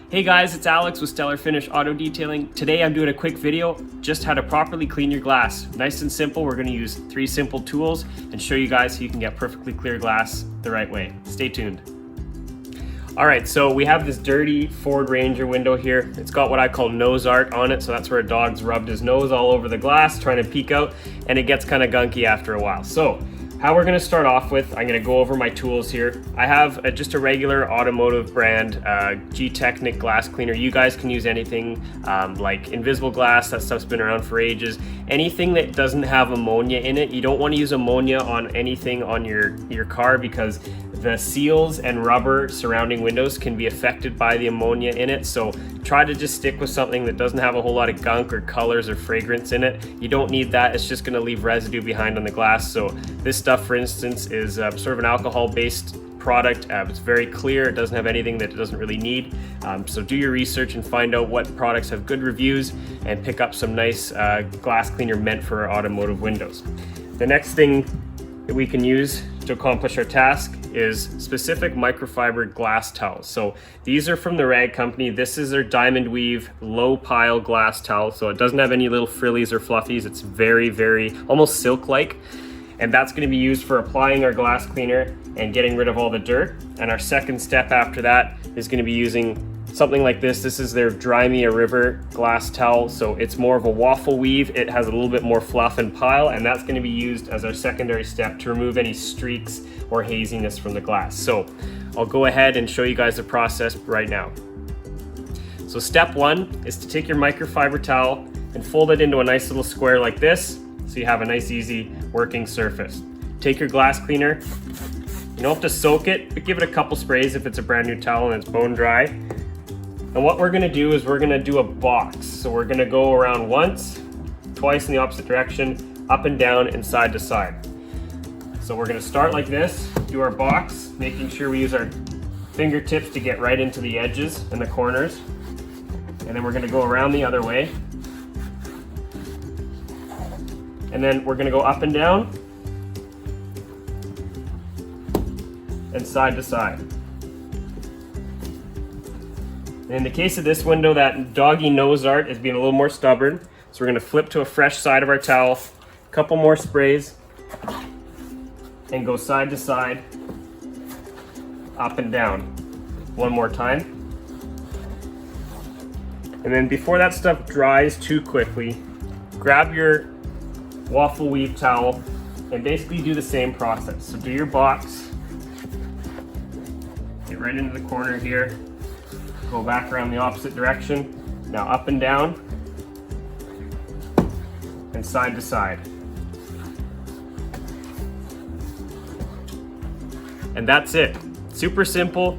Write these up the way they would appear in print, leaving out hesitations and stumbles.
Hey guys, it's Alex with Stellar Finish Auto Detailing. Today I'm doing a quick video just how to properly clean your glass. Nice and simple. We're going to use 3 simple tools and show you guys how you can get perfectly clear glass the right way. Stay tuned. Alright, so we have this dirty Ford Ranger window here. It's got what I call nose art on it, so that's where a dog's rubbed his nose all over the glass trying to peek out, and it gets kind of gunky after a while. So how we're going to start off with, I'm going to go over my tools here. I have just a regular automotive brand Gtechniq glass cleaner. You guys can use anything like invisible glass. That stuff's been around for ages. Anything that doesn't have ammonia in it. You don't want to use ammonia on anything on your car because the seals and rubber surrounding windows can be affected by the ammonia in it. So try to just stick with something that doesn't have a whole lot of gunk or colors or fragrance in it. You don't need that. It's just going to leave residue behind on the glass. So this stuff, for instance, is sort of an alcohol-based product. It's very clear. It doesn't have anything that it doesn't really need. So do your research and find out what products have good reviews and pick up some nice glass cleaner meant for our automotive windows. The next thing that we can use to accomplish our task is specific microfiber glass towels. So these are from the Rag Company. This is their diamond weave low pile glass towel. So it doesn't have any little frillies or fluffies. It's very, very almost silk-like. And that's going to be used for applying our glass cleaner and getting rid of all the dirt. And our second step after that is going to be using something like this. This is their Dry Me a River glass towel. So it's more of a waffle weave. It has a little bit more fluff and pile, and that's going to be used as our secondary step to remove any streaks or haziness from the glass. So I'll go ahead and show you guys the process right now. So step 1 is to take your microfiber towel and fold it into a nice little square like this, so you have a nice easy working surface. Take your glass cleaner. You don't have to soak it, but give it a couple sprays if it's a brand new towel and it's bone dry. And what we're gonna do is we're gonna do a box. So we're gonna go around once, twice in the opposite direction, up and down and side to side. So we're gonna start like this, do our box, making sure we use our fingertips to get right into the edges and the corners. And then we're gonna go around the other way. And then we're gonna go up and down and side to side. And in the case of this window, that doggy nose art is being a little more stubborn. So we're gonna flip to a fresh side of our towel, a couple more sprays, and go side to side, up and down. One more time. And then before that stuff dries too quickly, grab your waffle weave towel and basically do the same process. So do your box, get right into the corner here, go back around the opposite direction, now up and down, and side to side. And that's it. Super simple.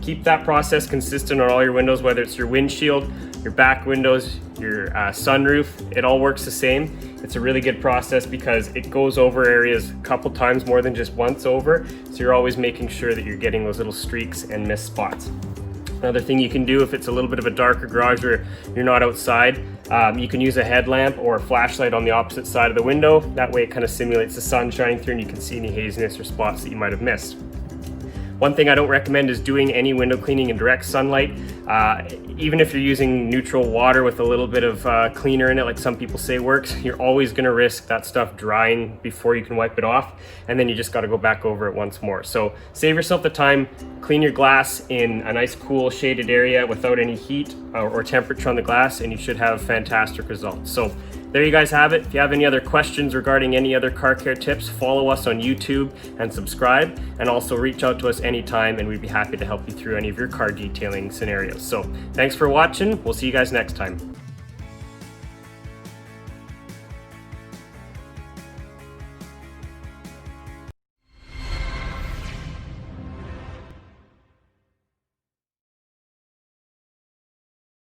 Keep that process consistent on all your windows, whether it's your windshield, your back windows, your sunroof, it all works the same. It's a really good process because it goes over areas a couple times more than just once over, so you're always making sure that you're getting those little streaks and missed spots. Another thing you can do if it's a little bit of a darker garage or you're not outside, you can use a headlamp or a flashlight on the opposite side of the window. That way it kind of simulates the sun shining through and you can see any haziness or spots that you might have missed. One thing I don't recommend is doing any window cleaning in direct sunlight. Even if you're using neutral water with a little bit of cleaner in it, like some people say works, you're always gonna risk that stuff drying before you can wipe it off, and then you just gotta go back over it once more. So save yourself the time, clean your glass in a nice cool shaded area without any heat or temperature on the glass, and you should have fantastic results. So there you guys have it. If you have any other questions regarding any other car care tips, follow us on YouTube and subscribe, and also reach out to us anytime and we'd be happy to help you through any of your car detailing scenarios. So thanks for watching. We'll see you guys next time.